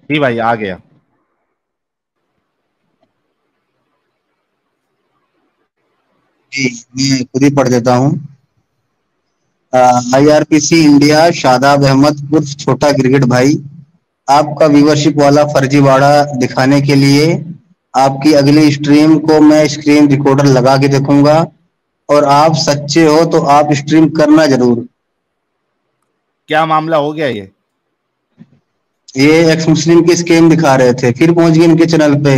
जी भाई आ गया। जी, मैं खुद ही पढ़ देता हूँ। IRPC इंडिया, शादाब अहमद उर्फ छोटा क्रिकेट भाई, आपका व्यूवरशिप वाला फर्जीवाड़ा दिखाने के लिए आपकी अगली स्ट्रीम को मैं स्क्रीन रिकॉर्डर लगा के देखूंगा, और आप सच्चे हो तो आप स्ट्रीम करना जरूर। क्या मामला हो गया ये? ये एक्स मुस्लिम की स्कैम दिखा रहे थे, फिर पहुंच गए इनके चैनल पे।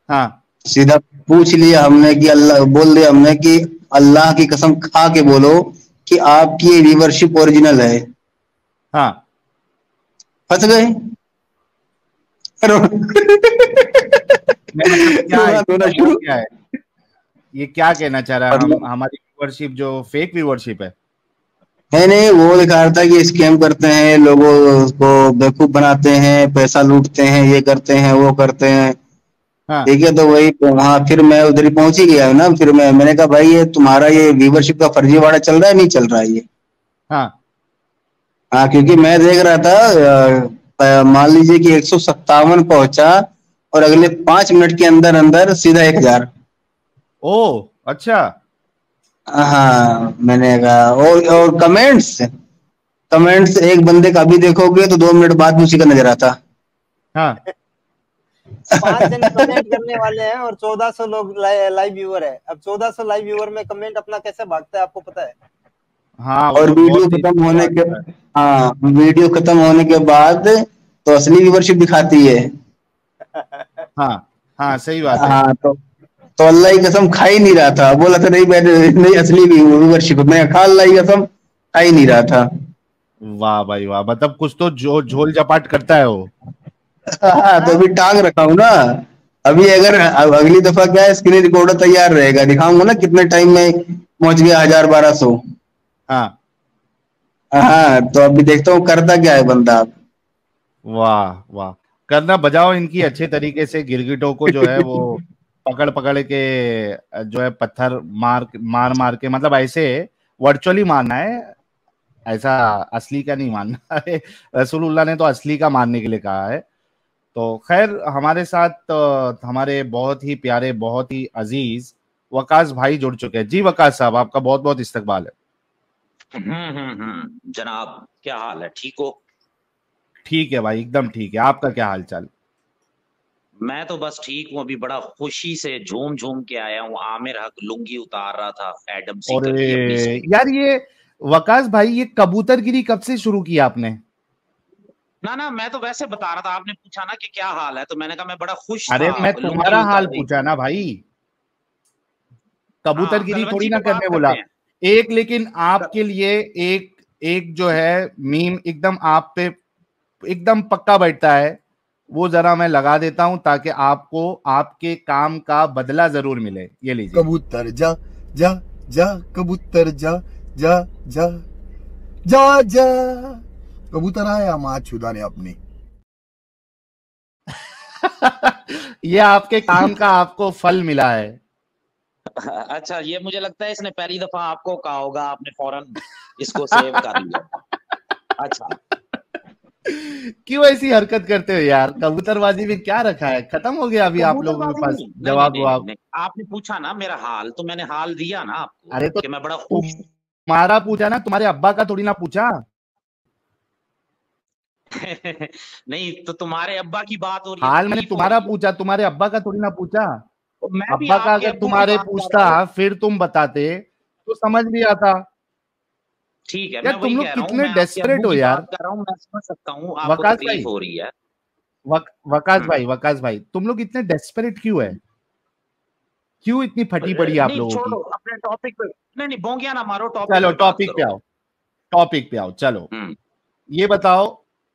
हाँ सीधा पूछ लिया हमने कि अल्लाह, बोल दिया हमने कि अल्लाह की कसम खा के बोलो कि आपकी ये व्यूवरशिप ओरिजिनल है। हाँ। फंस गए। नहीं मतलब क्या रोना धोना इसका वो शुरू। क्या है? ये क्या कहना चाह रहा है? हम मतलब हमारी व्यूअरशिप जो फेक व्यूअरशिप है। है नहीं, वो दिखा रहा था कि स्कैम करते हैं, लोगों को बेवकूफ बनाते हैं, पैसा लूटते हैं, ये करते हैं वो करते हैं। हाँ ठीक है, तो वही वहां फिर मैं उधर ही पहुंच ही गया ना। फिर मैंने कहा भाई ये तुम्हारा ये व्यूवरशिप का फर्जीवाड़ा चल रहा है, नहीं चल रहा है ये? हाँ। हाँ, क्योंकि मैं देख रहा था, मान लीजिए कि 157 पहुंचा, और अगले 5 मिनट के अंदर अंदर सीधा 1000। ओ अच्छा। हाँ, मैंने कहा, और कमेंट्स कमेंट्स एक बंदे का अभी देखोगे तो 2 मिनट बाद भी उसी का नजर आता। हाँ 5 जन कमेंट करने वाले हैं और 1400 लोग लाइव व्यूअर है। अब 1400 लाइव व्यूअर में कमेंट अपना कैसे भागता है आपको पता है? हाँ वो और तो वीडियो बहुत तेजी खत्म से होने के भागता है। हाँ, वीडियो खत्म होने के बाद तो असली व्यूवरशिप दिखाती है। हाँ हाँ सही बात है। हाँ, तो अल्लाह की कसम खा ही नहीं रहा था, बोला था नहीं मैंने नहीं, असली व्यूवरशिप मैं खा, अल्लाह की कसम खा ही नहीं रहा था। वाह भाई वाह, मतलब कुछ तो जो झोल झपाट करता है वो। हाँ, तो अभी टांग रखा हूँ ना। अभी अगर अगली दफा क्या है, स्क्रीन रिकॉर्डर तैयार रहेगा, दिखाऊंगा ना कितने टाइम में पहुंच गया 1000-1200। हाँ हाँ, तो अभी देखता हूँ करता क्या है बंदा। वाह वाह। करना बजाओ इनकी अच्छे तरीके से, गिरगिटों को जो है वो पकड़ पकड़ के जो है पत्थर मार मार मार के, मतलब ऐसे वर्चुअली मारना है, ऐसा असली का नहीं मानना है। रसूलुल्लाह ने तो असली का मानने के लिए कहा है। तो खैर हमारे साथ हमारे बहुत ही प्यारे, बहुत ही अजीज वकास भाई जुड़ चुके हैं। जी वकास साहब, आपका बहुत बहुत इस्तकबाल है। जनाब क्या हाल है, ठीक हो? ठीक है भाई, एकदम ठीक है। आपका क्या हाल चाल? मैं तो बस ठीक हूँ, अभी बड़ा खुशी से झूम झूम के आया हूँ। आमिर हक लुंगी उतार रहा था एडम और सीकर की अपनी से। यार ये वकास भाई, ये कबूतरगिरी कब से शुरू की आपने? ना ना, मैं तो वैसे बता रहा था, आपने पूछा ना कि क्या हाल है, तो मैंने कहा मैं बड़ा खुश अरे था मैं लुंगी तुम्हारा हाल उतारी। पूछा ना भाई, हाँ, कबूतरगिरी थोड़ी कलवंजी ना पे बात करने बोला। करते हैं। एक लेकिन आपके लिए एक एक जो है मीम एकदम आप पे एकदम पक्का बैठता है, वो जरा मैं लगा देता हूं ताकि आपको आपके काम का बदला जरूर मिले। ये लीजिए। कबूतर जा जा जा, कबूतर जा जा जा जा जा, कबूतर आया माँ छुदाने अपनी। ये आपके काम का आपको फल मिला है। अच्छा, ये मुझे लगता है इसने पहली दफा आपको कहा होगा, आपने फौरन इसको सेव कर लिया। अच्छा, क्यों ऐसी हरकत करते हो यार? कबूतरबाजी में क्या रखा है? खत्म हो गया अभी आप लोगों के कबूतरबाजी पास नहीं, नहीं नहीं जवाब नहीं नहीं ववाब। नहीं। आपने पूछा ना मेरा हाल, तो मैंने हाल दिया ना आपको अरे तो कि मैं बड़ा खुश हूँ। तुम्हारा पूछा ना, तुम्हारे अब्बा का थोड़ी ना पूछा। नहीं तो तुम्हारे अब्बा की बात हो रही है, हाल मैंने तकलीफ हो तुम्हारा रही है। पूछा, तुम्हारे अब्बा का थोड़ी ना पूछा। तो मैं भी अब्बा का आपके अगर अब्बू की तुम्हारे बात कर रहा हूँ। पूछता फिर तुम बताते तो समझ भी आता। ठीक है, यार मैं तुम वही कह लोग रहा हूँ, कितने मैं आपके डेस्परेट अब्बू हो की यार। बात कर रहा हूँ, मैं समझ सकता हूँ आपको वकास तकलीफ भाई, हो रही है। वकास हम्म। भाई, वकास भाई, तुम लोग इतने डेस्परेट क्यों है? क्यों इतनी फटी पड़ी है आप नहीं लोगों की? छोड़ो, अपने टॉपिक पे, नहीं नहीं बोंगिया ना मारो, टॉपिक चलो पे बात टॉपिक पे करो। आओ, टॉपिक पे आओ चलो। हम्म। ये बताओ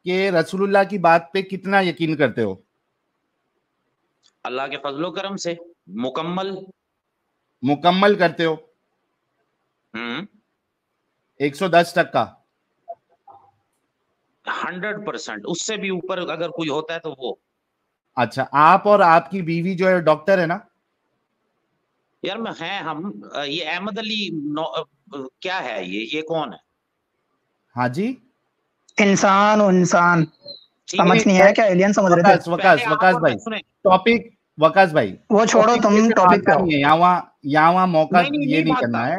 कि रसूलुल्लाह की बात पे कितना यकीन करते हो? अल्लाह के फजलो करम से मुकम्मल। मुकम्मल करते हो? हम्म। 110%? 100%, उससे भी ऊपर अगर कोई होता है तो वो। अच्छा, आप और आपकी बीवी जो है डॉक्टर है ना? यार मैं हैं हम, ये अहमद अली क्या है, ये कौन है? हाँ जी। इंसान हो इंसान। समझ नहीं आया क्या? एलियन समझ रहे थे? वकास भाई टॉपिक, वकास भाई वो छोड़ो, तुम टॉपिक पे आओ। यहाँ वहाँ मौका ये नहीं करना है।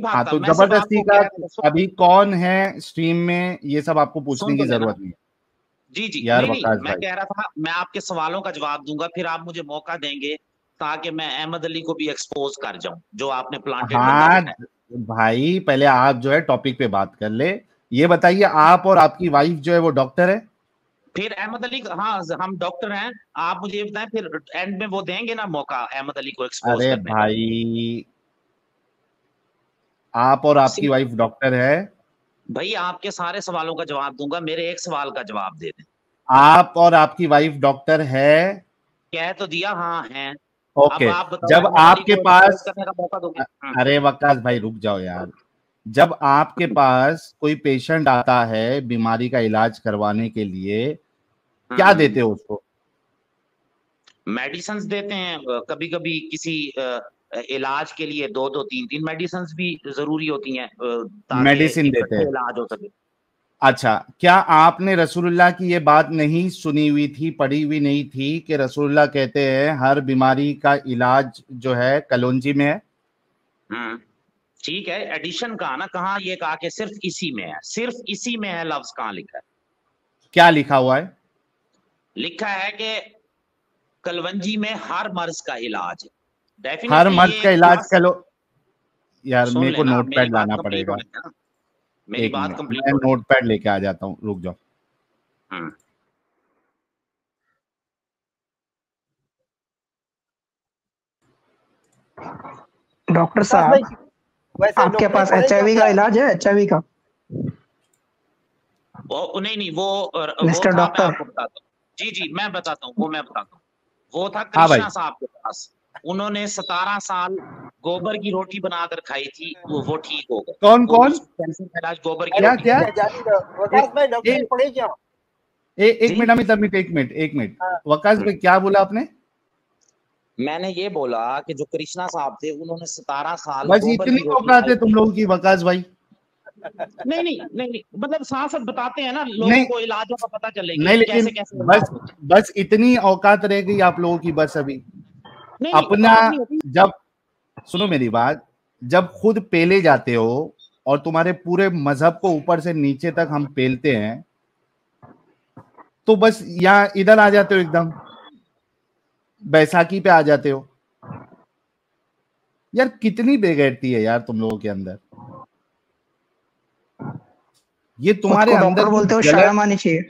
हाँ, तो जबरदस्ती का अभी कौन है स्ट्रीम में, ये सब आपको पूछने की जरूरत नहीं है। जी यार नहीं, वकास मैं भाई, कह रहा था मैं आपके सवालों का जवाब दूंगा, फिर आप मुझे मौका देंगे ताकि मैं अहमद अली को भी एक्सपोज कर जाऊं जो आपने प्लांटेड हाँ भाई, पहले आप जो है टॉपिक पे बात कर ले। ये बताइए, आप और आपकी वाइफ जो है वो डॉक्टर है? फिर अहमद अली, हाँ हम डॉक्टर हैं, आप मुझे ये बताएं, फिर एंड में वो देंगे ना मौका अहमद अली को एक्सपोज अरे करने भाई, आप और आपकी वाइफ डॉक्टर है? भाई आपके सारे सवालों का जवाब दूंगा, मेरे एक सवाल का जवाब दे दें। आप और आपकी वाइफ डॉक्टर है? कह तो दिया हाँ है। ओके, अब आप बताओ, जब आपके पास, करने का मौका दोगे? अरे वकास भाई रुक जाओ यार, जब आपके पास कोई पेशेंट आता है बीमारी का इलाज करवाने के लिए, क्या देते हो उसको? मेडिसिन देते हैं, कभी कभी किसी इलाज के लिए 2-2 3-3 मेडिसिन भी जरूरी होती हैं ताकि मेडिसिन देते हैं, इलाज हो सके। अच्छा, क्या आपने रसूलुल्लाह की ये बात नहीं सुनी हुई थी, पढ़ी हुई नहीं थी कि रसूलुल्लाह कहते हैं हर बीमारी का इलाज जो है कलौंजी में है? ठीक है, एडिशन कहा ना, कहा ये कहा कि सिर्फ इसी में है, सिर्फ इसी में है, लफ्ज कहाँ लिखा है? क्या लिखा हुआ है? लिखा है कि कलवंजी में हर मर्ज का इलाज है। हर मर्ज का इलाज कलो यार, मेरे को नोट पैड लाना पड़ेगा, मेरी बात कंप्लीट, मैं नोट पैड लेके आ जाता हूँ, रुक जाओ। डॉक्टर साहब, आपके पास HIV का इलाज है? HIV का? नहीं वो मिस्टर डॉक्टर, जी मैं बताता हूँ, मैं बताता हूँ। वो था कृष्णा साहब के पास, उन्होंने 17 साल गोबर की रोटी बनाकर खाई थी, वो ठीक हो गए। कौन इलाज गोबर की क्या रोटी। क्या? एक मिनट एक मिनट, वकास भाई क्या बोला आपने? मैंने ये बोला कि जो कृष्णा साहब थे उन्होंने 17 साल बस इतनी औकात है तुम लोगों की वकास भाई? नहीं, मतलब साथ साथ बताते हैं ना लोगों को, इलाजों का पता चलेगा। नहीं, लेकिन बस इतनी औकात रह गई आप लोगों की बस अभी। अपना जब, सुनो मेरी बात, जब खुद पेले जाते हो और तुम्हारे पूरे मजहब को ऊपर से नीचे तक हम पेलते हैं, तो बस यहाँ इधर आ जाते हो, एकदम बैसाखी पे आ जाते हो। यार कितनी बेगैरती है यार तुम लोगों के अंदर। ये तुम्हारे अंदर बोलते हो शर्म आनी चाहिए।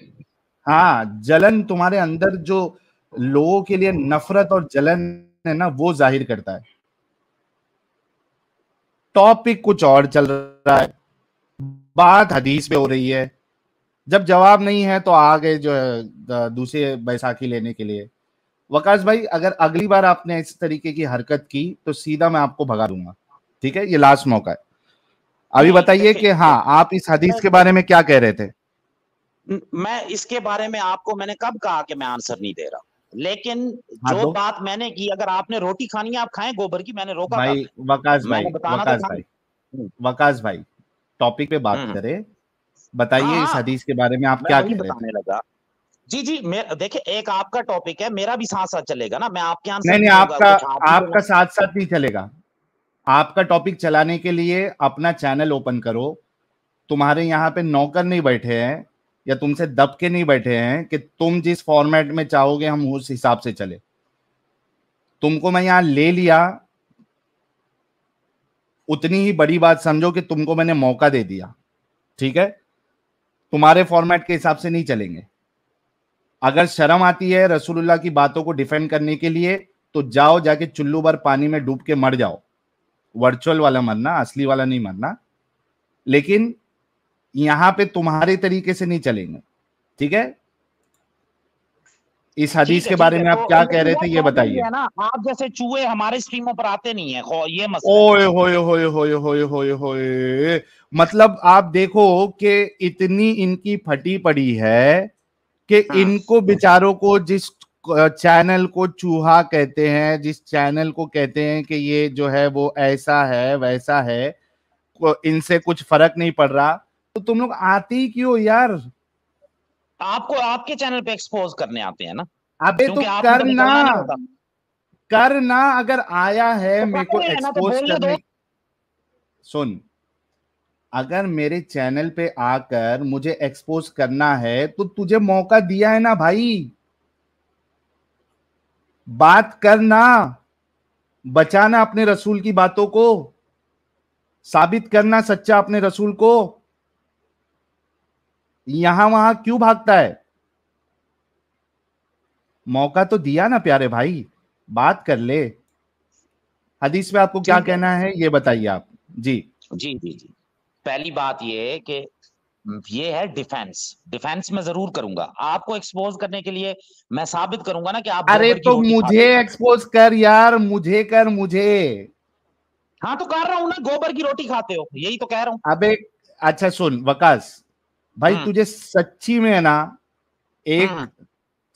हाँ, जलन तुम्हारे अंदर जो लोगों के लिए नफरत और जलन है ना, वो जाहिर करता है। टॉपिक कुछ और चल रहा है, बात हदीस पे हो रही है, जब जवाब नहीं है तो आ गए जो है दूसरे बैसाखी लेने के लिए। वकास भाई, अगर अगली बार आपने इस तरीके की हरकत की तो सीधा मैं आपको भगा दूंगा, ठीक है? ये लास्ट मौका है। अभी बताइए कि हाँ, आप इस हदीस के बारे में क्या कह रहे थे? मैं इसके बारे में आपको मैंने कब कहा कि मैं आंसर नहीं दे रहा, लेकिन जो बात मैंने की, अगर आपने रोटी खानी है आप खाएं गोबर की, मैंने रोका भाई वकास भाई टॉपिक पे बात करें, बताइए इस हदीस के बारे में आप क्या कह रहे थे? लगा जी देखिए, एक आपका टॉपिक है, मेरा भी साथ साथ चलेगा ना, मैं आपके आंसर नहीं, आपका साथ साथ नहीं चलेगा। आपका टॉपिक चलाने के लिए अपना चैनल ओपन करो। तुम्हारे यहाँ पे नौकर नहीं बैठे हैं या तुमसे दब के नहीं बैठे हैं कि तुम जिस फॉर्मेट में चाहोगे हम उस हिसाब से चले। तुमको मैं यहाँ ले लिया, उतनी ही बड़ी बात समझो कि तुमको मैंने मौका दे दिया, ठीक है? तुम्हारे फॉर्मेट के हिसाब से नहीं चलेंगे। अगर शर्म आती है रसूलुल्लाह की बातों को डिफेंड करने के लिए तो जाओ, जाके चुल्लू भर पानी में डूब के मर जाओ। वर्चुअल वाला मरना, असली वाला नहीं मरना। लेकिन यहां पे तुम्हारे तरीके से नहीं चलेंगे, ठीक है? इस हदीस के बारे में आप क्या कह रहे थे ये बताइए ना। आप जैसे चूहे हमारे स्ट्रीमों पर आते नहीं है, ये मसला। ओए होए होए होए होए होए होए, मतलब आप देखो कि इतनी इनकी फटी पड़ी है कि इनको बेचारों को, जिस चैनल को चूहा कहते हैं, जिस चैनल को कहते हैं कि ये जो है वो ऐसा है वैसा है, इनसे कुछ फर्क नहीं पड़ रहा, तो तुम लोग आते ही क्यों यार? आपको आपके चैनल पे एक्सपोज करने आते हैं ना। अबे तो करना अगर आया है तो मेरे को एक्सपोज तो करने। सुन, अगर मेरे चैनल पे आकर मुझे एक्सपोज करना है तो तुझे मौका दिया है ना भाई, बात करना, बचाना अपने रसूल की बातों को, साबित करना सच्चा अपने रसूल को। यहां वहां क्यों भागता है? मौका तो दिया ना प्यारे भाई, बात कर ले। हदीस पे आपको क्या कहना है ये बताइए आप। जी जी जी जी। पहली बात ये कि ये है डिफेंस में जरूर करूंगा। आपको एक्सपोज करने के लिए मैं साबित करूंगा ना कि आप अरे तो मुझे एक्सपोज कर यार, मुझे कर, मुझे। हाँ तो कर रहा हूं ना, गोबर की रोटी खाते हो, यही तो कह रहा हूं। अबे अच्छा सुन वकास भाई, तुझे सच्ची में ना एक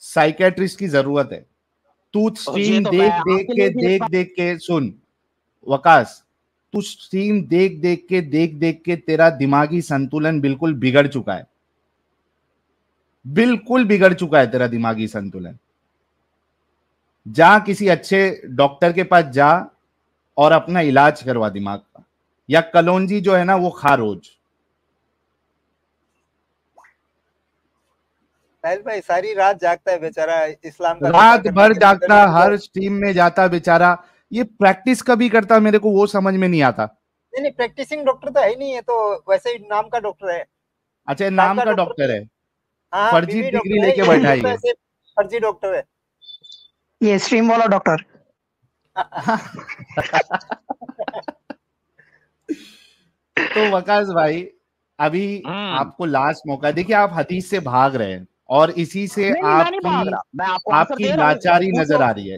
साइकेट्रिस्ट की जरूरत है। तू स्ट्रीम तो देख देख के सुन वकास, तू स्ट्रीम देख देख के तेरा दिमागी संतुलन बिल्कुल बिगड़ चुका है, बिल्कुल बिगड़ चुका है तेरा दिमागी संतुलन। जा किसी अच्छे डॉक्टर के पास जा और अपना इलाज करवा दिमाग का, या कलौंजी जो है ना वो खा रोज। भाई सारी रात जागता है बेचारा, इस्लाम का रात भर जागता, हर स्ट्रीम में जाता बेचारा। ये प्रैक्टिस कभी करता, मेरे को वो समझ में नहीं आता। नहीं प्रैक्टिसिंग डॉक्टर तो है ही नहीं है, तो वैसे ही नाम का डॉक्टर है। अच्छा नाम का डॉक्टर है, हाँ, फर्जी डिग्री लेके बैठा है, फर्जी डॉक्टर है ये स्ट्रीम वाला डॉक्टर। तो वकास भाई अभी आपको लास्ट मौका, देखिए आप हदीस से भाग रहे हैं और इसी से आपकी लाचारी नजर आ रही है।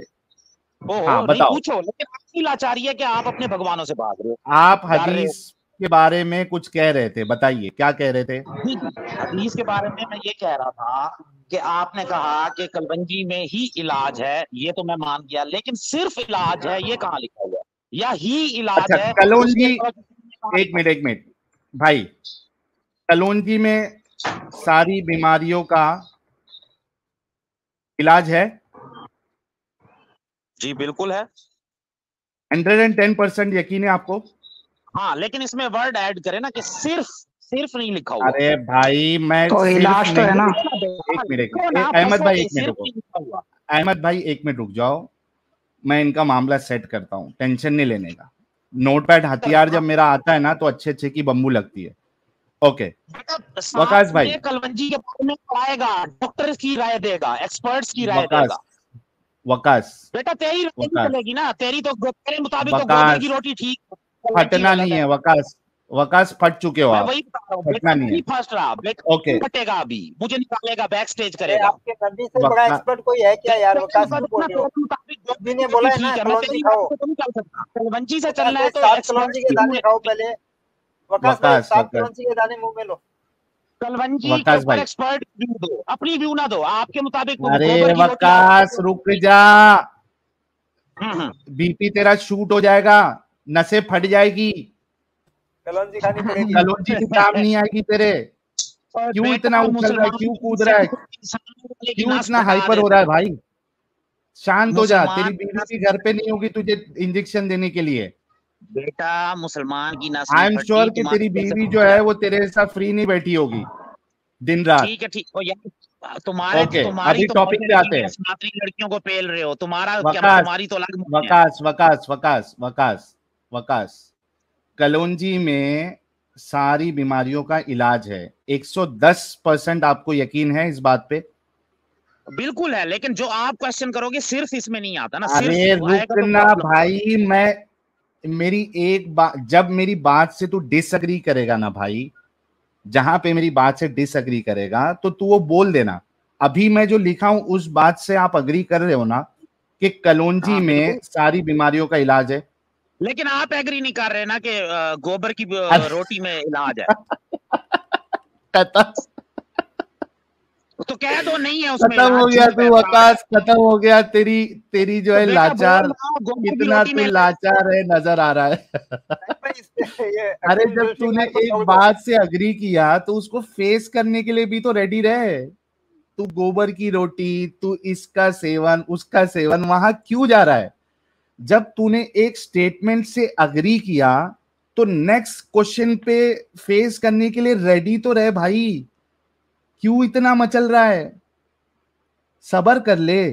हाँ बताओ। पूछो, लेकिन आपकी लाचारी है कि आप अपने भगवानों से भाग रहे हो। आप हदीस के बारे में कुछ कह रहे थे, बताइए क्या कह रहे थे? हदीस के बारे में मैं ये कह रहा था कि आपने कहा कि कलवंजी में ही इलाज है, ये तो मैं मान गया, लेकिन सिर्फ इलाज है ये कहाँ लिखा हुआ है? या ही इलाज है? कलौंजी, एक मिनट भाई, कलौंजी में सारी बीमारियों का इलाज है? जी बिल्कुल है, 110% यकीन है आपको? हाँ, लेकिन इसमें वर्ड ऐड करें ना कि सिर्फ नहीं लिखा हुआ। अरे भाई मैं तो इलाज तो है ना। एक मिनट अहमद भाई, एक मिनट रुको, अहमद भाई एक मिनट रुक जाओ, मैं इनका मामला सेट करता हूँ, टेंशन नहीं लेने का। नोटपैड हथियार जब मेरा आता है ना तो अच्छे की बम्बू लगती है। ओके वकास भाई, कलवंजी के बारे में आएगा, डॉक्टर की राय देगा, एक्सपर्ट्स की राय देगा। वकास बेटा तेरी राय चलेगी ना, तेरी तो तेरे मुताबिक तो गोबर की रोटी ठीक, फटना नहीं है वकास, वकास फट चुके हो आप, वही बता रहा हूं, फटना नहीं है। फर्स्ट रहा, ओके फटेगा, अभी मुझे निकालेगा, बैक स्टेज करेगा। आपके नबी से बड़ा एक्सपर्ट कोई है क्या यार? वकास क्यों बोल रहे हो? नबी ने बोला है ना कलौंजी खाओ, कलवंजी से चलना है तो कलौंजी के दाने खाओ पहले। वकास भाई 7 कलौंजी के दाने मुंह में लो। कलवंजी के ऊपर एक्सपर्ट व्यू दो, अपनी व्यू ना दो, आपके मुताबिक। अरे वकास रुक जा, बीपी तेरा शूट हो जाएगा, नसें फट जाएगी, कलौंजी खानी पड़ेगी, कलौंजी की काम नहीं आएगी तेरे। क्यों इतना उछल रहा है, क्यों कूद रहा है, क्यों इतना हाइपर हो रहा है भाई? शांत हो जा, तेरी बीवी भी घर पे नहीं होगी तुझे इंजेक्शन देने के लिए। बेटा मुसलमान की नस्ल, आई एम श्योर कि तेरी बीवी जो है वो तेरे साथ फ्री नहीं बैठी होगी दिन रात। ठीक है तुम्हारे अभी टॉपिक पे आते हैं। लड़कियों को पेल रहे हो, तुम्हारी तो वकास कलौंजी में सारी बीमारियों का इलाज है, 110% आपको यकीन है इस बात पे? बिल्कुल है, लेकिन जो आप क्वेश्चन करोगे सिर्फ इसमें नहीं आता ना। अरे रुकना भाई, मैं मेरी एक बात, जब मेरी बात से तू डिसएग्री करेगा ना भाई, जहां पे मेरी बात से डिसएग्री करेगा तो तू वो बोल देना। अभी मैं जो लिखा हूं उस बात से आप अग्री कर रहे हो ना कि कलौंजी में सारी बीमारियों का इलाज है, लेकिन आप एग्री नहीं कर रहे ना कि गोबर की रोटी में इलाज है। तो कह दो नहीं है उसमें। खत्म हो गया तू वकास, खत्म हो गया। तेरी जो है लाचार, कितना तू लाचार है नजर आ रहा है। अरे जब तूने एक बात से अग्री किया तो उसको फेस करने के लिए भी तो रेडी रहे। तू गोबर की रोटी, तू इसका सेवन उसका सेवन, वहां क्यों जा रहा है? जब तूने एक स्टेटमेंट से अग्री किया तो नेक्स्ट क्वेश्चन पे फेस करने के लिए रेडी तो रहे भाई। क्यों इतना मचल रहा है? सबर कर ले,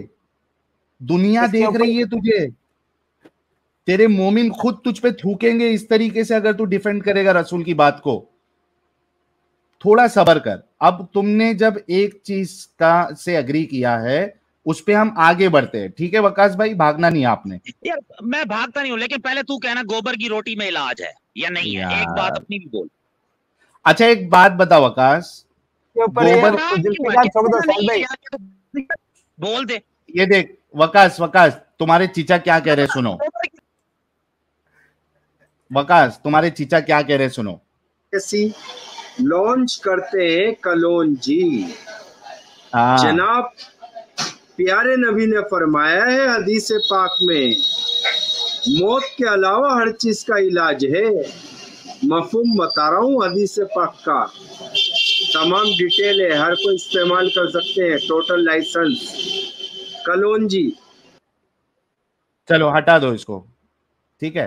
दुनिया देख रही है तुझे, तेरे मोमिन खुद तुझ पे थूकेंगे इस तरीके से अगर तू डिफेंड करेगा रसूल की बात को। थोड़ा सबर कर। अब तुमने जब एक चीज का से अग्री किया है उस पे हम आगे बढ़ते हैं, ठीक है वकास भाई? भागना नहीं आपने। यार मैं भागता नहीं हूं, लेकिन पहले तू कहना गोबर की रोटी में इलाज है या नहीं है, एक बात अपनी भी बोल। अच्छा एक बात बता वकास, गोबर बोल दे। ये देख वकास, तुम्हारे चीचा क्या कह रहे सुनो। वकास तुम्हारे चीचा क्या कह रहे सुनो। लॉन्च करते कलोंजी। जनाब प्यारे नबी ने फरमाया है हदीस पाक में, मौत के अलावा हर चीज का इलाज है। मफहूम बता रहा हूँ हदीस पाक का, तमाम डिटेल है, हर कोई इस्तेमाल कर सकते हैं, टोटल लाइसेंस। कलोंजी। चलो हटा दो इसको, ठीक है?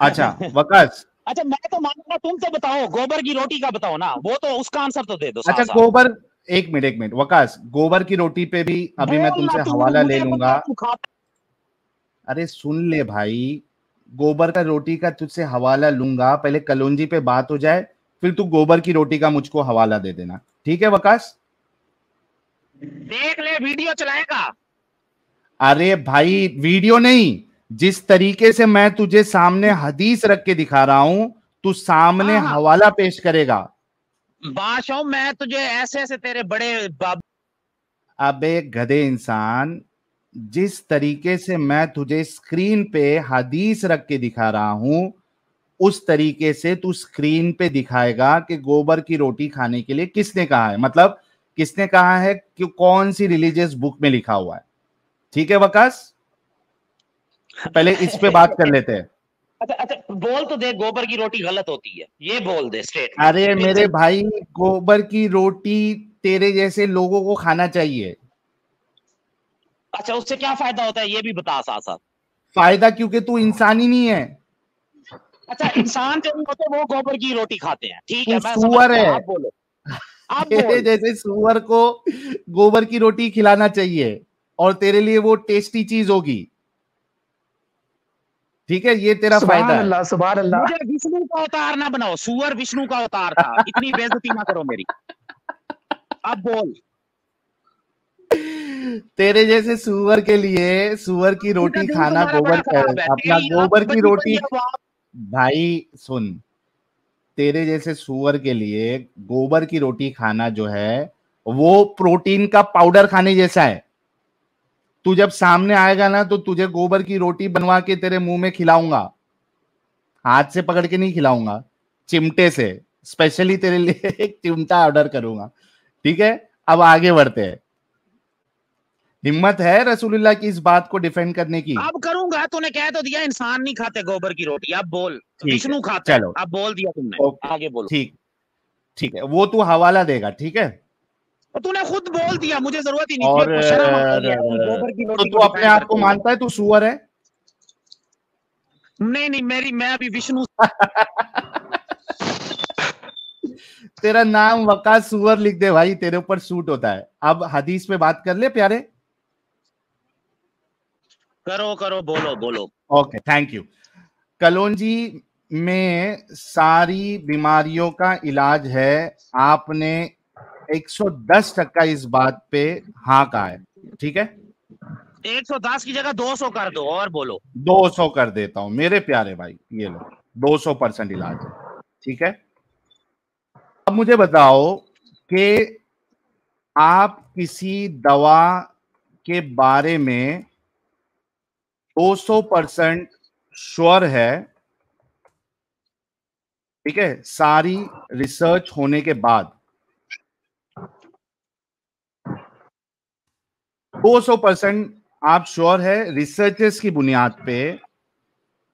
अच्छा वकास, अच्छा मैं तो मानूंगा, तुम तो बताओ गोबर की रोटी का बताओ ना, वो तो उसका आंसर तो दे दो। अच्छा गोबर, एक मिनट वकास, गोबर की रोटी पे भी अभी मैं तुमसे हवाला ले लूंगा। अरे सुन ले भाई, गोबर का रोटी का तुझसे हवाला लूंगा, पहले कलोंजी पे बात हो जाए, फिर तू गोबर की रोटी का मुझको हवाला दे देना, ठीक है वकास? देख ले, वीडियो चलाएगा। अरे भाई वीडियो नहीं, जिस तरीके से मैं तुझे सामने हदीस रख के दिखा रहा हूं, तू सामने हवाला पेश करेगा। बादशाह मैं तुझे ऐसे ऐसे तेरे बड़े बाब। अबे गधे इंसान, जिस तरीके से मैं तुझे स्क्रीन पे हदीस रख के दिखा रहा हूं, उस तरीके से तू स्क्रीन पे दिखाएगा कि गोबर की रोटी खाने के लिए किसने कहा है, मतलब किसने कहा है, कि कौन सी रिलीजियस बुक में लिखा हुआ है, ठीक है वकास? पहले इस पे बात कर लेते हैं। अच्छा बोल तो दे, गोबर की रोटी गलत होती है, ये बोल दे स्ट्रेट। अरे मेरे भाई, गोबर की रोटी तेरे जैसे लोगों को खाना चाहिए। अच्छा उससे क्या फायदा होता है ये भी बता साथ साथ। फायदा क्योंकि तू इंसान ही नहीं है। अच्छा इंसान जो नहीं होते वो गोबर की रोटी खाते हैं, ठीक है? मैं सुअर है। आप बोलो, आप तेरे जैसे सुअर को गोबर की रोटी खिलाना चाहिए और तेरे लिए वो टेस्टी चीज होगी, ठीक है? ये तेरा फायदा है। सुभान अल्लाह। मुझे विष्णु का अवतार ना बनाओ, सुअर विष्णु का अवतार था, इतनी बेइज्जती ना करो मेरी। अब बोल। तेरे जैसे सुअर के लिए सुअर की रोटी खाना, गोबर अपना गोबर की रोटी। भाई सुन, तेरे जैसे सुअर के लिए गोबर की रोटी खाना जो है वो प्रोटीन का पाउडर खाने जैसा है। तू जब सामने आएगा ना तो तुझे गोबर की रोटी बनवा के तेरे मुंह में खिलाऊंगा, हाथ से पकड़ के नहीं खिलाऊंगा, चिमटे से, स्पेशली तेरे लिए एक चिमटा ऑर्डर करूंगा, ठीक है? अब आगे बढ़ते हैं। हिम्मत है रसूलुल्लाह की इस बात को डिफेंड करने की? अब करूंगा, तूने कह तो दिया इंसान नहीं खाते गोबर की रोटी, अब बोल। विष्णु खाते हैं, अब बोल दिया तुमने, आगे बोलो। ठीक है, वो तू हवाला देगा, ठीक है? तूने खुद बोल दिया, मुझे जरूरत ही नहीं। और गोबर की रोटी तो तू अपने आप को मानता है तू सुअर है? नहीं मैं अभी विष्णु। तेरा नाम वकास सुअर लिख दे भाई, तेरे ऊपर सूट होता है। अब हदीस पे बात कर ले प्यारे। करो बोलो। Okay thank you. कलोंजी में सारी बीमारियों का इलाज है, आपने 110% इस बात पे हाँ कहा है, ठीक है? 110 की जगह 200 कर दो और बोलो। 200 कर देता हूं मेरे प्यारे भाई, ये लो 200% इलाज है, ठीक है? अब मुझे बताओ कि आप किसी दवा के बारे में 200% श्योर है, ठीक है, सारी रिसर्च होने के बाद 200% आप श्योर है रिसर्चेस की बुनियाद पे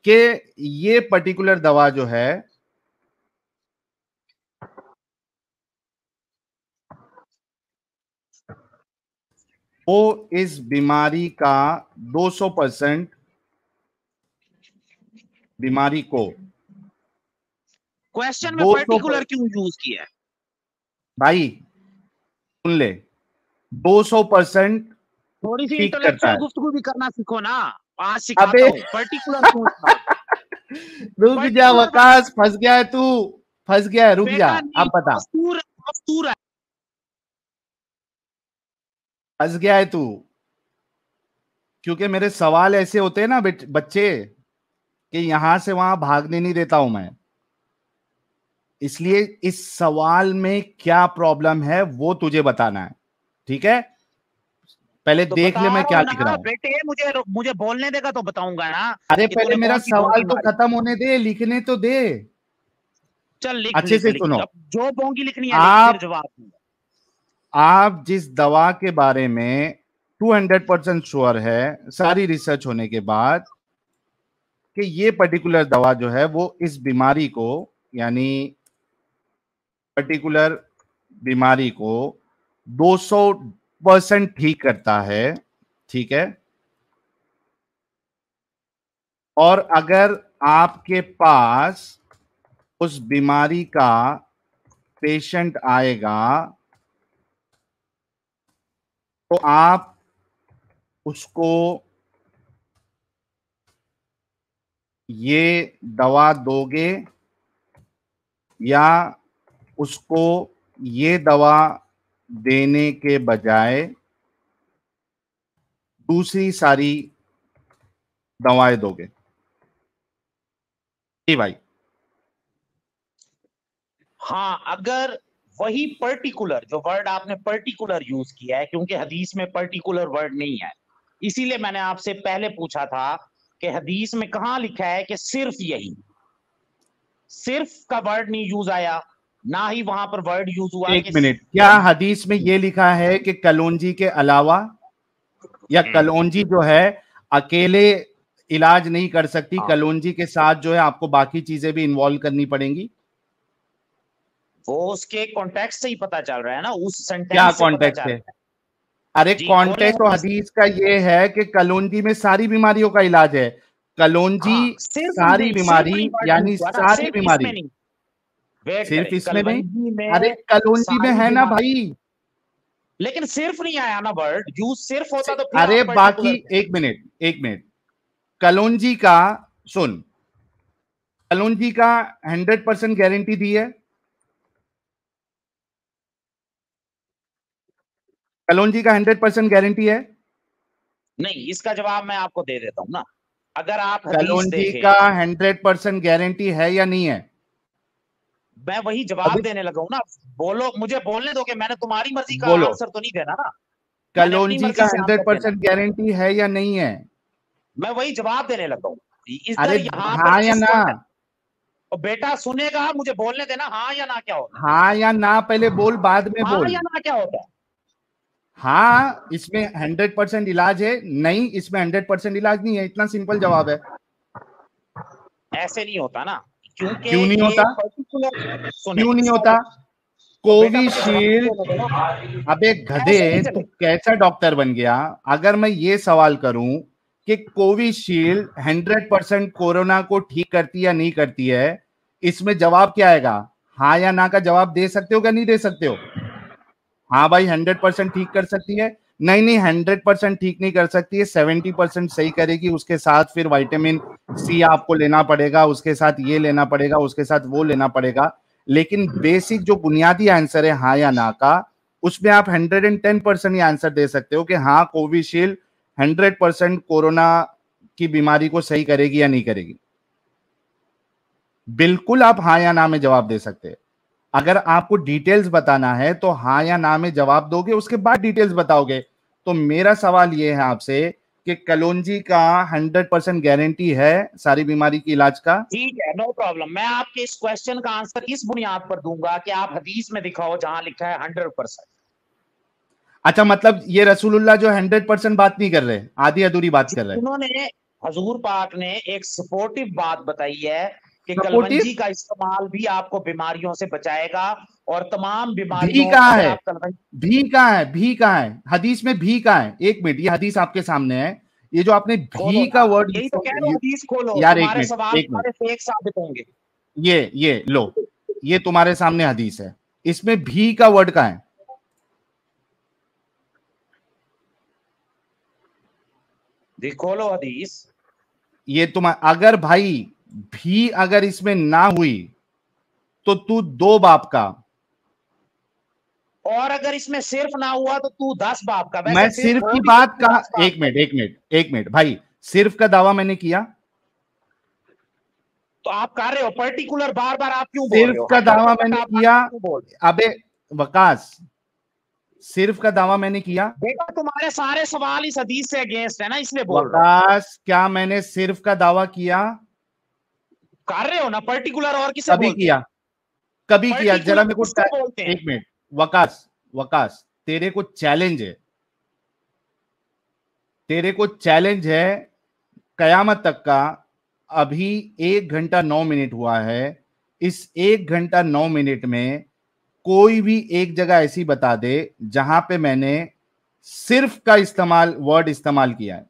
कि ये पर्टिकुलर दवा जो है वो इस बीमारी का 200% बीमारी को क्वेश्चन में 200 पर्टिकुलर क्यों यूज किया है? भाई सुन ले, 200% थोड़ी सी ठीक करता इंटेलेक्चुअल है। गुफ्तगू भी करना सीखो ना, आज सिखाता अबे हूँ पर्टिकुलर क्यों रुक जा वकास, फंस गया है तू, फंस गया है, रुक जा, अब बता। मस्तूर है। फंस गया है तू, क्योंकि मेरे सवाल ऐसे होते हैं ना बच्चे कि यहां से वहां भागने नहीं देता हूं मैं, इसलिए इस सवाल में क्या प्रॉब्लम है वो तुझे बताना है, ठीक है? पहले तो देख ले मैं क्या लिख रहा हूं। बेटे मुझे बोलने देगा तो बताऊंगा ना। अरे पहले मेरा सवाल तो खत्म होने दे, लिखने तो दे। चल लिख, अच्छे से सुनो। जो बोंगी लिखनी है लिख, जवाब दूंगा। आप जिस दवा के बारे में 200% श्योर है सारी रिसर्च होने के बाद कि ये पर्टिकुलर दवा जो है वो इस बीमारी को, यानी पर्टिकुलर बीमारी को 200% ठीक करता है, ठीक है? और अगर आपके पास उस बीमारी का पेशेंट आएगा तो आप उसको ये दवा दोगे या उसको ये दवा देने के बजाय दूसरी सारी दवाएं दोगे? जी भाई। हाँ, अगर वही पर्टिकुलर जो वर्ड आपने पर्टिकुलर यूज किया है, क्योंकि हदीस में पर्टिकुलर वर्ड नहीं है, इसीलिए मैंने आपसे पहले पूछा था कि हदीस में कहां लिखा है कि सिर्फ यही, सिर्फ का वर्ड नहीं यूज आया, ना ही वहां पर वर्ड यूज हुआ। एक मिनट, क्या हदीस में यह लिखा है कि कलौंजी के अलावा या कलौंजी जो है अकेले इलाज नहीं कर सकती, कलौंजी के साथ जो है आपको बाकी चीजें भी इन्वॉल्व करनी पड़ेंगी? वो उसके कॉन्टेक्स्ट से ही पता चल रहा है ना, उस सेंटेंस क्या से कॉन्टेक्स्ट है? अरे कॉन्टेक्स्ट तो हदीस का ये है कि कलौंजी में सारी बीमारियों का इलाज है। कलौंजी सारी बीमारी, यानी सारी बीमारी सिर्फ इसमें नहीं, अरे कलौंजी में है ना भाई, लेकिन सिर्फ नहीं आया ना वर्ड, यूज सिर्फ होता तो फिर अरे बाकी एक मिनट, कलौंजी का सुन, कलौंजी का 100% गारंटी दी है? कलौंजी का 100% गारंटी है? नहीं, इसका जवाब मैं आपको दे देता हूं ना। अगर आप कलौंजी का 100% गारंटी है या नहीं है? मैं वही जवाब देने लगा हूं ना। बोलो, मुझे बोलने दो कि मैंने तुम्हारी मर्जी का आंसर तो नहीं देना ना। कलौंजी का 100% गारंटी है या नहीं है? मैं वही जवाब देने लगा हूं। अरे हाँ या ना? बेटा सुनेगा, मुझे बोलने देना, हाँ या ना क्या होता है? हाँ या ना पहले बोल, बाद में बोल। हाँ या ना क्या होता है? हाँ, इसमें 100% इलाज है, नहीं इसमें 100% इलाज नहीं है, इतना सिंपल जवाब है। ऐसे नहीं होता ना, क्योंकि क्यों नहीं होता? क्यों नहीं होता? कोविशील्ड, अबे गधे तू कैसा डॉक्टर बन गया? अगर मैं ये सवाल करूं कि कोविशील्ड 100% कोरोना को ठीक करती या नहीं करती है, इसमें जवाब क्या आएगा? हाँ या ना का जवाब दे सकते हो क्या नहीं दे सकते हो? हाँ भाई 100% ठीक कर सकती है। नहीं 100% ठीक नहीं कर सकती है, 70% सही करेगी, उसके साथ फिर विटामिन सी आपको लेना पड़ेगा, उसके साथ ये लेना पड़ेगा, उसके साथ वो लेना पड़ेगा, लेकिन बेसिक जो बुनियादी आंसर है हाँ या ना का, उसमें आप 110% ही आंसर दे सकते हो कि हाँ कोविशील्ड 100% कोरोना की बीमारी को सही करेगी या नहीं करेगी। बिल्कुल आप हाँ या ना में जवाब दे सकते हैं। अगर आपको डिटेल्स बताना है तो हाँ या ना में जवाब दोगे, उसके बाद डिटेल्स बताओगे। तो मेरा सवाल यह है आपसे कि कलौंजी का 100% गारंटी है सारी बीमारी की इलाज का? ठीक है, नो प्रॉब्लम। मैं आपके इस क्वेश्चन का आंसर इस बुनियाद पर दूंगा कि आप हदीस में दिखाओ जहां लिखा है 100%। अच्छा, मतलब ये रसूलुल्लाह जो 100% बात नहीं कर रहे, आधी अधूरी बात कर रहे हैं। उन्होंने, हजूर पाक ने एक सपोर्टिव बात बताई है कि कलवंजी का इस्तेमाल भी आपको बीमारियों से बचाएगा और तमाम भी बीमारियों कहाँ अगर है? आप कल- भी कहाँ है? भी कहाँ है? हदीस में भी कहाँ है? एक मिनट, ये हदीस आपके सामने है, ये जो आपने खोलो भी ना, का वर्ड, यही तो कह रहा हूं, हदीस खोलो, यार एक तुम्हारे मिनट, सवाल एक मिनट, सारे फेक साबित होंगे। ये लो, ये तुम्हारे सामने हदीस है, इसमें भी का वर्ड कहाँ है? खोलो हदीस। ये अगर भाई भी अगर इसमें ना हुई तो तू 2 बाप का, और अगर इसमें सिर्फ ना हुआ तो तू 10 बाप का। मैं वैसे सिर्फ हो की भी बात तो 10 कहा, बाप एक मिनट, एक मिनट, एक मिनट भाई, सिर्फ का दावा मैंने किया? तो आप कर रहे हो पर्टिकुलर, बार बार आप क्यों बोल रहे सिर्फ हो? का दावा 100% मैंने आप किया? क्यों बोल रहे हो? अबे वकास, सिर्फ का दावा मैंने किया? बेटा तुम्हारे सारे सवाल इस हदीस से अगेंस्ट है ना, इसलिए बोल रहा हूं। वकास, क्या मैंने सिर्फ का दावा किया? कर रहे हो ना पर्टिकुलर, और किसे कभी बोलते किया? हैं? कभी किया? जरा पर्टिकुलर मेरे को किसको बोलते हैं? एक मिनट, वकास, वकास, तेरे को चैलेंज है, तेरे को चैलेंज है कयामत तक का। अभी 1 घंटा 9 मिनट हुआ है, इस 1 घंटा 9 मिनट में कोई भी एक जगह ऐसी बता दे जहां पे मैंने सिर्फ का वर्ड इस्तेमाल किया है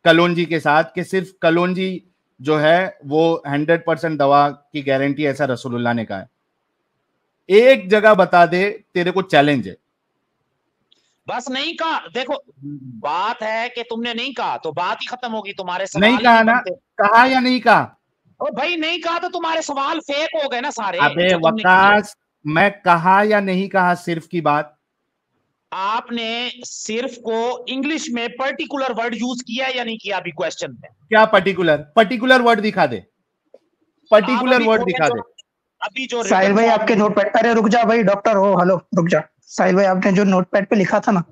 कलौंजी के साथ, कि सिर्फ कलौंजी जो है वो 100% दवा की गारंटी, ऐसा रसूलुल्लाह ने कहा है। एक जगह बता दे, तेरे को चैलेंज है। बस नहीं कहा, देखो बात है कि तुमने नहीं कहा तो बात ही खत्म होगी, तुम्हारे सवाल नहीं ही कहा नहीं ना? बनते। कहा या नहीं कहा? ओ भाई नहीं कहा तो तुम्हारे सवाल फेक हो गए ना सारे अबे जो तुमने किए। वकास, मैं कहा या नहीं कहा सिर्फ की बात? आपने सिर्फ को इंग्लिश में पर्टिकुलर वर्ड यूज किया या नहीं किया अभी क्वेश्चन में? क्या पर्टिकुलर? पर्टिकुलर वर्ड दिखा दे, आप पर्टिकुलर अभी वर्ड खोले दिखा जो, दे। अभी जो साहिल written भाई form आपके में- नोटपैड, अरे रुक जा भाई, डॉक्टर हो, हेलो रुक जा। साहिल भाई आपने जो नोटपैड पे लिखा था ना,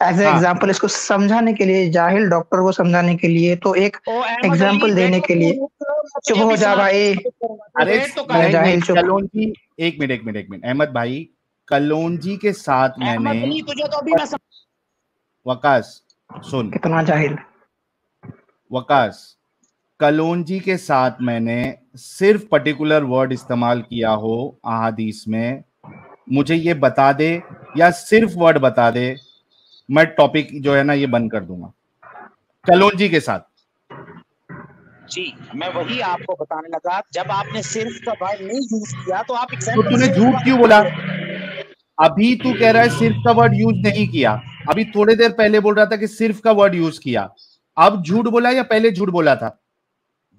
एज ए हाँ। एग्जांपल, इसको समझाने के लिए, जाहिल डॉक्टर को समझाने के लिए, तो एक ओ अहमद एग्जांपल अली, देने देखो के लिए। मुझे चुप हो भी जा सुना, भाई। अरे वेट तो मैं कर। जाहिल चुप। कलौंजी, एक मिनट, एक मिनट, एक मिनट, अहमद भाई, कलौंजी के साथ मैंने, अहमद अली तुझे तो अभी मैं वकास सुन, कितना जाहिल। वकास, कलौंजी के साथ मैंने सिर्फ पर्टिकुलर वर्ड इस्तेमाल किया हो अहादीस में, मुझे ये बता दे, या सिर्फ वर्ड बता दे, मैं टॉपिक जो है ना ये बंद कर दूंगा कलौंजी के साथ। जी मैं वही आपको बताने लगा, जब आपने सिर्फ का वर्ड नहीं यूज किया तो आप तो एग्जांपल तूने झूठ क्यों बोला? अभी तू कह रहा है सिर्फ का वर्ड यूज नहीं किया, अभी थोड़ी देर पहले बोल रहा था कि सिर्फ का वर्ड यूज किया। अब झूठ बोला या पहले झूठ बोला था?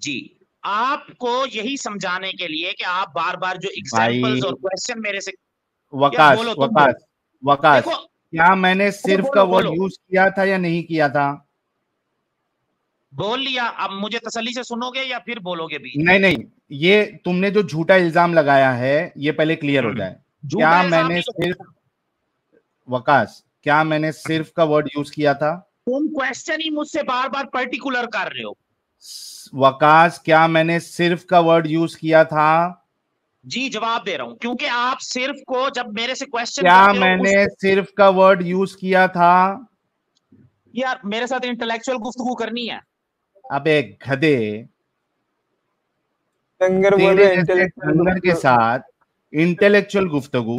जी आपको यही समझाने के लिए कि आप बार बार जो भाई एग्जांपल्स और क्वेश्चन मेरे से वकास, बोलो, तुम वकास, वकास, देखो क्या मैंने सिर्फ का बोलो, वर्ड बोलो। यूज किया था या नहीं किया था? बोल लिया, अब मुझे तसल्ली से सुनोगे या फिर बोलोगे भी? नहीं नहीं, ये तुमने जो झूठा इल्जाम लगाया है ये पहले क्लियर हो जाए। झूठा क्या इल्जाम मैंने नहीं सिर्फ, वकास, क्या मैंने सिर्फ का वर्ड यूज किया था? तुम क्वेश्चन ही मुझसे बार बार पर्टिकुलर कर रहे हो। वकास, क्या मैंने सिर्फ का वर्ड यूज किया था? जी जवाब दे रहा हूं, क्योंकि आप सिर्फ को जब मेरे से क्वेश्चन क्या करते हो मैंने सिर्फ का वर्ड यूज किया था? यार मेरे साथ इंटेलेक्चुअल गुफ्तगू करनी है। अबे गधे, डंगर बोल तेरे रहे जैसे डंगर के साथ इंटेलेक्चुअल गुफ्तगू,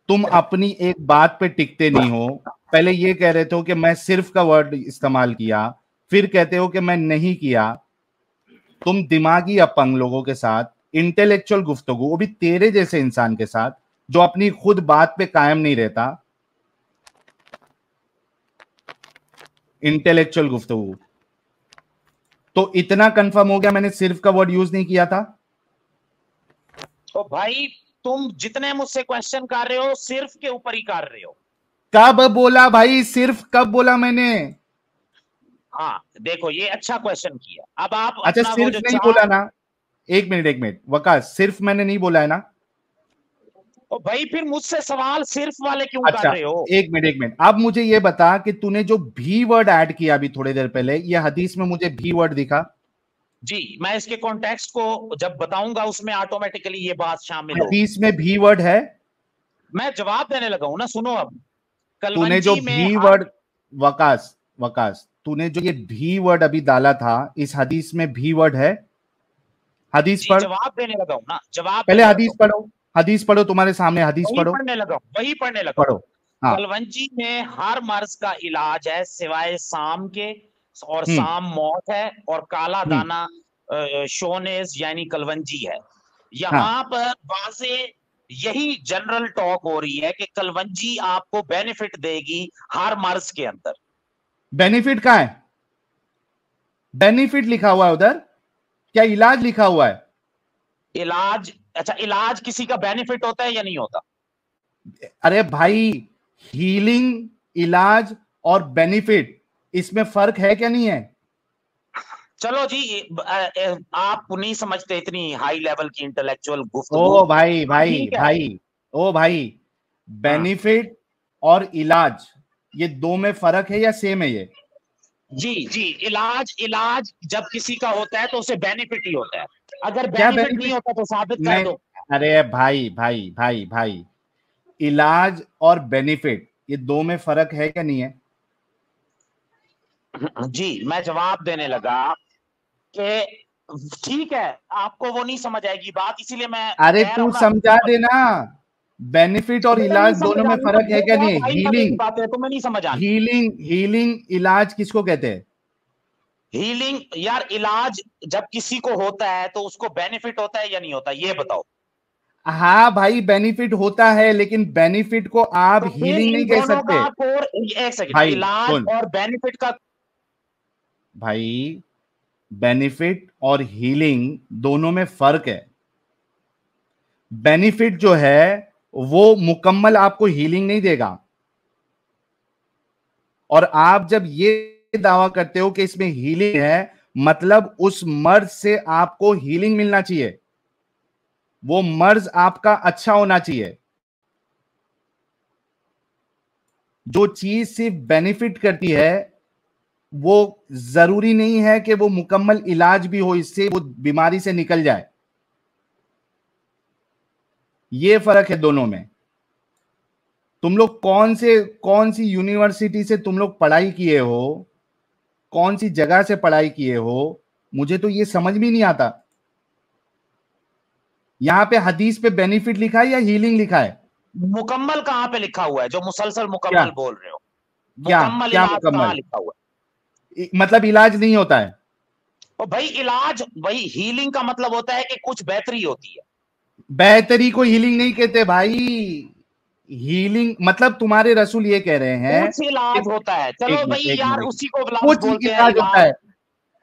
तुम अपनी एक बात पे टिकते नहीं हो। पहले ये कह रहे थे कि मैं सिर्फ का वर्ड इस्तेमाल किया, फिर कहते हो कि मैं नहीं किया। तुम दिमागी अपंग लोगों के साथ इंटेलेक्चुअल गुफ्तगू, वो भी तेरे जैसे इंसान के साथ जो अपनी खुद बात पे कायम नहीं रहता, इंटेलेक्चुअल गुफ्तगू। तो इतना कंफर्म हो गया मैंने सिर्फ का वर्ड यूज नहीं किया था? तो भाई तुम जितने मुझसे क्वेश्चन कर रहे हो सिर्फ के ऊपर ही कर रहे हो। कब बोला भाई सिर्फ, कब बोला मैंने? हाँ देखो ये अच्छा क्वेश्चन किया। अब आप अच्छा अपना वो सिर्फ जो नहीं बोला ना? एक मिनट, एक मिनट, वकास, सिर्फ मैंने नहीं बोला है ना? तो भाई फिर मुझसे सवाल सिर्फ वाले क्यों अच्छा, कर रहे हो? एक मिनट, एक मिनट, अब मुझे ये बता कि तूने जो भी वर्ड ऐड किया अभी थोड़ी देर पहले, ये हदीस में मुझे भी वर्ड दिखा? जी मैं इसके कॉन्टेक्स्ट को जब बताऊंगा उसमें ऑटोमेटिकली ये बात शामिल होगी। हदीस में भी वर्ड है? मैं जवाब देने लगा हूं ना, सुनो। अब तूने जो भी वर्ड, वकास, वकास, तूने जो ये भी वर्ड अभी डाला था, इस हदीस में भी वर्ड है? हदीस पढ़, जवाब देने लगा हूं ना, जवाब पहले हदीस पढ़ो, हदीस पढ़ो, तुम्हारे सामने हदीस पढ़ो, वही पढ़ने लगा। पढ़ो। हाँ। कलवंजी में हर मर्ज का इलाज है सिवाय साम के, और हम्म। साम मौत है, और काला दाना शोनेज यानी कलवंजी है। यहाँ पर वाजे यही जनरल टॉक हो रही है कि कलवंजी आपको बेनिफिट देगी हर मर्ज के अंदर। बेनिफिट कहाँ है? बेनिफिट लिखा हुआ है उधर, क्या इलाज लिखा हुआ है? इलाज, अच्छा इलाज किसी का बेनिफिट होता है या नहीं होता? अरे भाई, हीलिंग, इलाज और बेनिफिट, इसमें फर्क है क्या नहीं है? चलो जी, आप नहीं समझते इतनी हाई लेवल की इंटेलेक्चुअल गुफ्तगू। ओ भाई भाई भाई, ओ भाई, बेनिफिट और इलाज ये दो में फर्क है या सेम है ये? जी जी, इलाज जब किसी का होता है तो उसे बेनिफिट ही होता है, अगर क्या बेनिफिट बेनिफिट नहीं होता तो साबित कर दो। अरे भाई भाई भाई भाई, इलाज और बेनिफिट ये दो में फर्क है क्या नहीं है? जी, मैं जवाब देने लगा कि ठीक है, आपको वो नहीं समझ आएगी बात, इसीलिए मैं अरे तू समझा देना, बेनिफिट और इलाज दोनों में फर्क है क्या नहीं है? हीलिंग, बात है तो मैं नहीं समझ आ रही। हीलिंग इलाज किसको कहते हैं? हीलिंग यार, इलाज जब किसी को होता है तो उसको बेनिफिट होता है या नहीं होता, ये बताओ। हाँ भाई, बेनिफिट होता है, लेकिन बेनिफिट को आप तो हीलिंग नहीं कह सकते एक सेकंड, भाई। इलाज और बेनिफिट का, भाई बेनिफिट और हीलिंग दोनों में फर्क है। बेनिफिट जो है वो मुकम्मल आपको हीलिंग नहीं देगा, और आप जब ये दावा करते हो कि इसमें हीलिंग है, मतलब उस मर्ज से आपको हीलिंग मिलना चाहिए, वो मर्ज आपका अच्छा होना चाहिए। जो चीज सिर्फ बेनिफिट करती है वो जरूरी नहीं है कि वो मुकम्मल इलाज भी हो, इससे वो बीमारी से निकल जाए। ये फर्क है दोनों में। तुम लोग कौन सी यूनिवर्सिटी से तुम लोग पढ़ाई किए हो, कौन सी जगह से पढ़ाई किए हो, मुझे तो ये समझ में नहीं आता। यहां पे हदीस पे बेनिफिट लिखा है या हीलिंग लिखा है? मुकम्मल कहां पे लिखा हुआ है जो मुसलसल मुकम्मल बोल रहे हो? क्या मुकम्मल क्या इलाज मुकम्मल कहां लिखा हुआ है? मतलब इलाज नहीं होता है? और भाई इलाज, वही हीलिंग का मतलब होता है कि कुछ बेहतरी होती है। बेहतरी को हीलिंग नहीं कहते भाई। हीलिंग मतलब तुम्हारे रसूल ये कह रहे हैं कुछ इलाज होता है। चलो भाई यार, उसी को कुछ बोलते हैं इलाज होता है।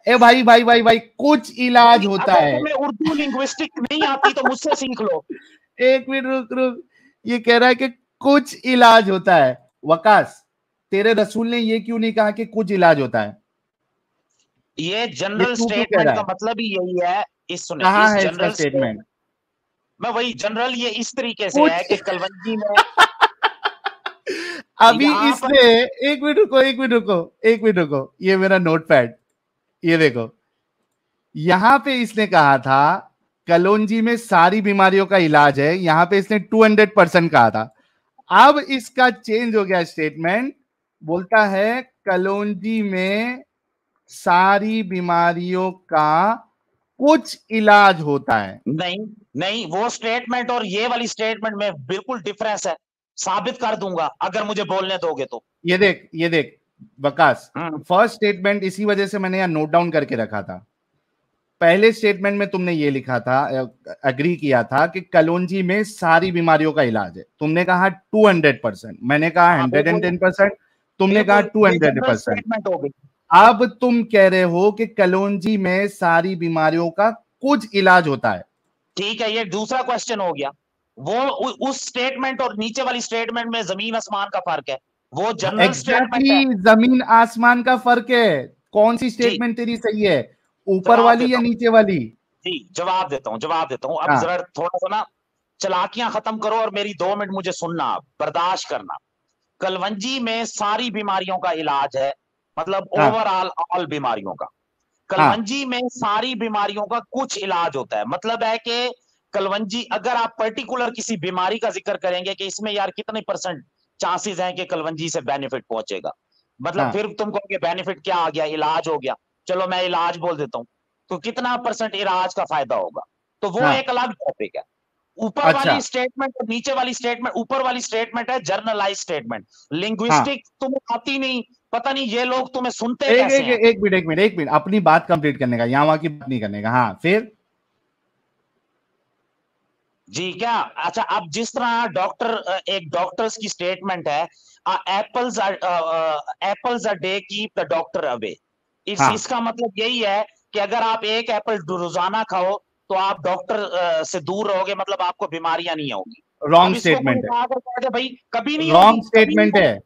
ए भाई भाई भाई भाई, कुछ इलाज होता है। तुम्हें उर्दू लिंग्विस्टिक नहीं आती तो मुझसे सीख लो। एक मिनट रुक, ये कह रहा है कि कुछ इलाज होता है। वकास, तेरे रसूल ने ये क्यों नहीं कहा कि कुछ इलाज होता है? ये जनरल स्टेटमेंट का मतलब ही यही है। कहाँ है इसका स्टेटमेंट? मैं वही जनरल, ये इस तरीके से है कि कलवंजी में अभी इसने, एक मिनट रुको, ये मेरा नोटपैड, ये देखो, यहां पे इसने कहा था कलौंजी में सारी बीमारियों का इलाज है, यहां पे इसने 200% कहा था। अब इसका चेंज हो गया स्टेटमेंट, बोलता है कलौंजी में सारी बीमारियों का कुछ इलाज होता है। नहीं, वो स्टेटमेंट और ये वाली स्टेटमेंट में बिल्कुल डिफरेंस है। साबित कर दूंगा अगर मुझे बोलने दोगे तो। ये देख वकास, फर्स्ट स्टेटमेंट इसी वजह से मैंने यहां नोट डाउन करके रखा था। पहले स्टेटमेंट में तुमने ये लिखा था, एग्री किया था कि कलौंजी में सारी बीमारियों का इलाज है। तुमने कहा 200%, मैंने कहा 110%, तुमने कहा 200%। अब तुम कह रहे हो कि कलौंजी में सारी बीमारियों का कुछ इलाज होता है। ठीक है, ये दूसरा क्वेश्चन हो गया। वो उस स्टेटमेंट और नीचे वाली स्टेटमेंट में जमीन आसमान का फर्क है। वो जनरल स्टेटमेंट है। जमीन आसमान का फर्क है। कौन सी स्टेटमेंट तेरी सही है, ऊपर वाली या नीचे वाली? जी, जवाब देता हूं। अब जरा थोड़ा सा ना चलाकियां खत्म करो और मेरी 2 मिनट मुझे सुनना, बर्दाश्त करना। कलवंजी में सारी बीमारियों का इलाज है, मतलब ओवरऑल ऑल बीमारियों का। कलवंजी में सारी बीमारियों का कुछ इलाज होता है, मतलब है कि कलवंजी, अगर आप पर्टिकुलर किसी बीमारी का जिक्र करेंगे कि इसमें यार कितने % चांसेस हैं कि कलवंजी से बेनिफिट पहुंचेगा, मतलब फिर तुम कहोगे बेनिफिट क्या आ गया, इलाज हो गया। चलो मैं इलाज बोल देता हूं, तो कितना % इलाज का फायदा होगा, तो वो एक अलग टॉपिक है। ऊपर वाली स्टेटमेंट और नीचे वाली स्टेटमेंट, ऊपर वाली स्टेटमेंट है जर्नलाइज स्टेटमेंट, लिंग्विस्टिक तुम्हें आती नहीं, पता नहीं ये लोग तुम्हें सुनते कैसे हैं। एक मिनट अपनी बात कंप्लीट करने का, यहाँ वहां की बात नहीं करने का। हाँ फिर जी क्या? अच्छा, अब जिस तरह डॉक्टर, एक डॉक्टर्स की स्टेटमेंट है, apples a day keep the doctor away. इसका मतलब यही है कि अगर आप एक एप्पल रोजाना खाओ तो आप डॉक्टर से दूर रहोगे, मतलब आपको बीमारियां नहीं होगी। रॉन्ग स्टेटमेंट है भाई, कभी नहीं। रॉन्ग स्टेटमेंट है,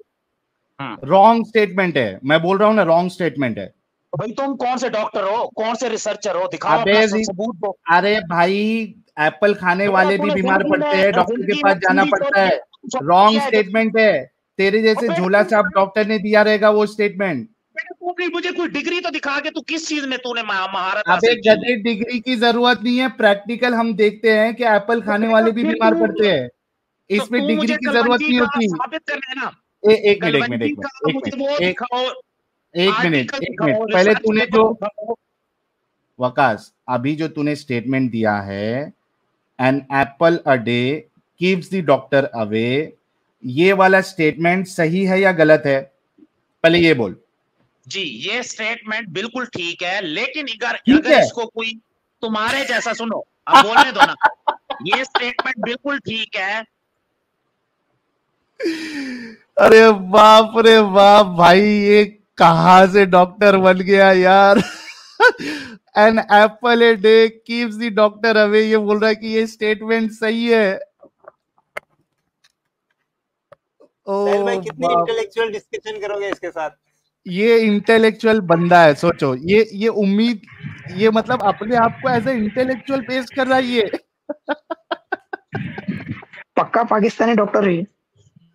रॉन्ग स्टेटमेंट है, मैं बोल रहा हूँ ना, रॉन्ग स्टेटमेंट है। भाई तुम कौन से डॉक्टर हो, कौन से रिसर्चर हो, दिखाओ अपना सबूत दो। अरे भाई एप्पल खाने वाले भी बीमार पड़ते हैं, डॉक्टर के पास जाना पड़ता है। रॉन्ग स्टेटमेंट है, तेरे जैसे झोला छाप डॉक्टर ने दिया रहेगा वो स्टेटमेंट। मुझे कोई डिग्री तो दिखा के, तू किस चीज में तूने महारत हासिल की? अबे डिग्री की जरूरत नहीं है, प्रैक्टिकल हम देखते हैं कि एप्पल खाने वाले भी बीमार पड़ते हैं, इसमें डिग्री की जरूरत नहीं होती। साबित करना है ना। एक मिनट पहले तूने जो वकास अभी जो तूने स्टेटमेंट दिया है, an apple a day keeps the doctor away, ये वाला स्टेटमेंट सही है या गलत है? पहले ये बोल। जी ये स्टेटमेंट बिल्कुल ठीक है, लेकिन अगर इसको कोई तुम्हारे जैसा, सुनो अब बोलने दो ना, ये स्टेटमेंट बिल्कुल ठीक है। अरे बाप रे बाप भाई, ये कहां से डॉक्टर बन गया यार। An apple a day keeps the doctor away, ये बोल रहा है कि ये स्टेटमेंट सही है। साहिल भाई कितनी इंटेलेक्चुअल डिस्कशन करोगे इसके साथ? ये इंटेलेक्चुअल बंदा है, सोचो, ये उम्मीद, ये मतलब अपने आप को ऐसे इंटेलेक्चुअल पेश कर रहा है ये। पक्का पाकिस्तानी डॉक्टर है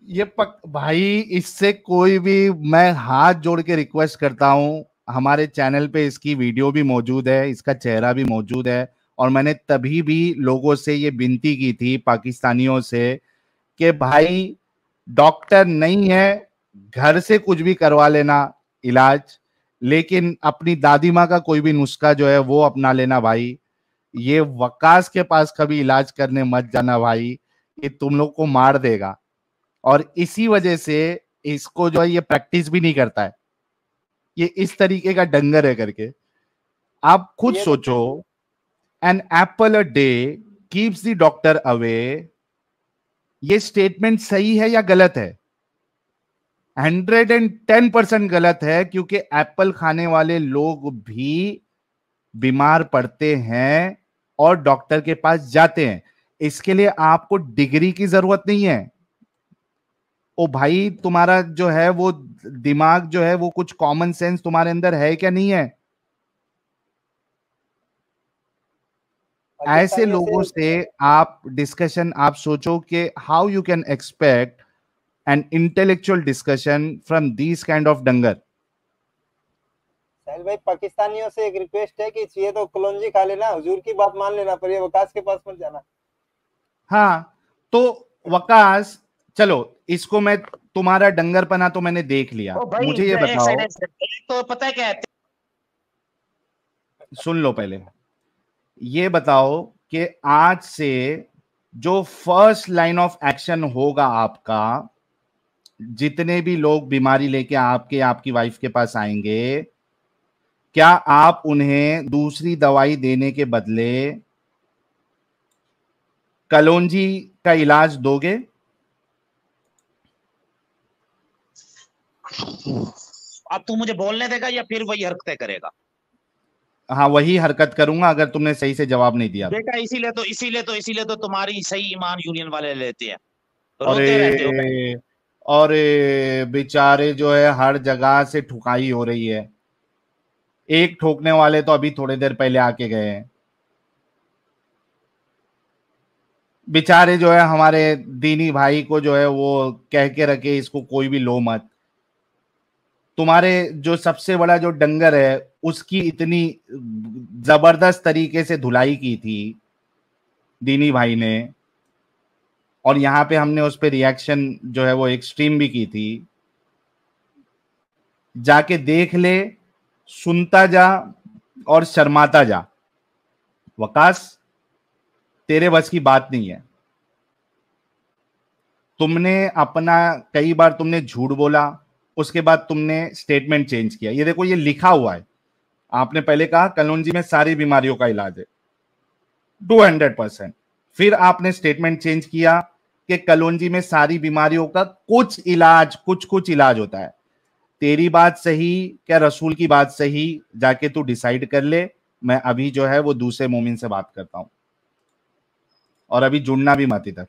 ये भाई, इससे कोई भी, मैं हाथ जोड़ के रिक्वेस्ट करता हूं, हमारे चैनल पे इसकी वीडियो भी मौजूद है, इसका चेहरा भी मौजूद है, और मैंने तभी भी लोगों से ये विनती की थी, पाकिस्तानियों से, कि भाई डॉक्टर नहीं है, घर से कुछ भी करवा लेना इलाज, लेकिन अपनी दादी माँ का कोई भी नुस्खा जो है वो अपना लेना भाई। ये वकास के पास कभी इलाज करने मत जाना भाई, ये तुम लोग को मार देगा। और इसी वजह से इसको जो है ये प्रैक्टिस भी नहीं करता है, ये इस तरीके का डंगर है करके। आप खुद सोचो, an apple a day keeps the doctor away, ये स्टेटमेंट सही है या गलत है? 110% गलत है, क्योंकि एप्पल खाने वाले लोग भी बीमार पड़ते हैं और डॉक्टर के पास जाते हैं। इसके लिए आपको डिग्री की जरूरत नहीं है। ओ भाई, तुम्हारा जो है वो दिमाग जो है वो, कुछ कॉमन सेंस तुम्हारे अंदर है क्या नहीं है? ऐसे लोगों से आप डिस्कशन, आप सोचो कि how you can expect an intellectual discussion from this kind of डंगर। साहिल भाई पाकिस्तानियों से एक रिक्वेस्ट है कि चाहिए तो कलौंजी खा लेना, हुजूर की बात मान लेना, पर ये वकास के पास मत जाना। हाँ तो वकास, चलो इसको मैं, तुम्हारा डंगरपना तो मैंने देख लिया, मुझे ये बताओ, तो पता है क्या है, सुन लो पहले, ये बताओ कि आज से जो फर्स्ट लाइन ऑफ एक्शन होगा आपका, जितने भी लोग बीमारी लेके आपकी वाइफ के पास आएंगे, क्या आप उन्हें दूसरी दवाई देने के बदले कलौंजी का इलाज दोगे? अब तू मुझे बोलने देगा या फिर वही हरकतें करेगा? हाँ वही हरकत करूंगा अगर तुमने सही से जवाब नहीं दिया। बेटा इसीलिए तो तुम्हारी सही ईमान यूनियन वाले लेते हैं, रोते रहते हो। और बेचारे जो है हर जगह से ठुकाई हो रही है, एक ठोकने वाले तो अभी थोड़ी देर पहले आके गए हैं। बेचारे जो है हमारे दीनी भाई को जो है वो कह के रखे, इसको कोई भी लो मत। तुम्हारे जो सबसे बड़ा जो डंगर है उसकी इतनी जबरदस्त तरीके से धुलाई की थी दीनी भाई ने, और यहां पे हमने उस पर रिएक्शन जो है वो एक्सट्रीम भी की थी। जाके देख ले, सुनता जा और शर्माता जा। वकास तेरे बस की बात नहीं है। तुमने अपना कई बार तुमने झूठ बोला, उसके बाद तुमने स्टेटमेंट चेंज किया। ये देखो, ये लिखा हुआ है। आपने पहले कहा कलौंजी में सारी बीमारियों का इलाज है 200%, फिर आपने स्टेटमेंट चेंज किया कि कलौंजी में सारी बीमारियों का कुछ इलाज होता है। तेरी बात सही क्या रसूल की बात सही, जाके तू डिसाइड कर ले। मैं अभी जो है वो दूसरे मोमिन से बात करता हूं, और अभी जुड़ना भी मत इधर।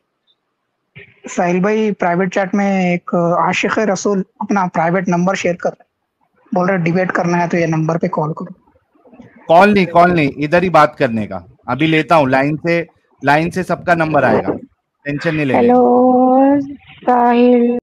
साहिल भाई प्राइवेट चैट में एक आशिक रसूल अपना प्राइवेट नंबर शेयर कर रहे, बोल रहे डिबेट करना है तो ये नंबर पे कॉल करो। कॉल नहीं, इधर ही बात करने का। अभी लेता हूँ लाइन से सबका नंबर आएगा, टेंशन नहीं लेने। हेलो साहिल।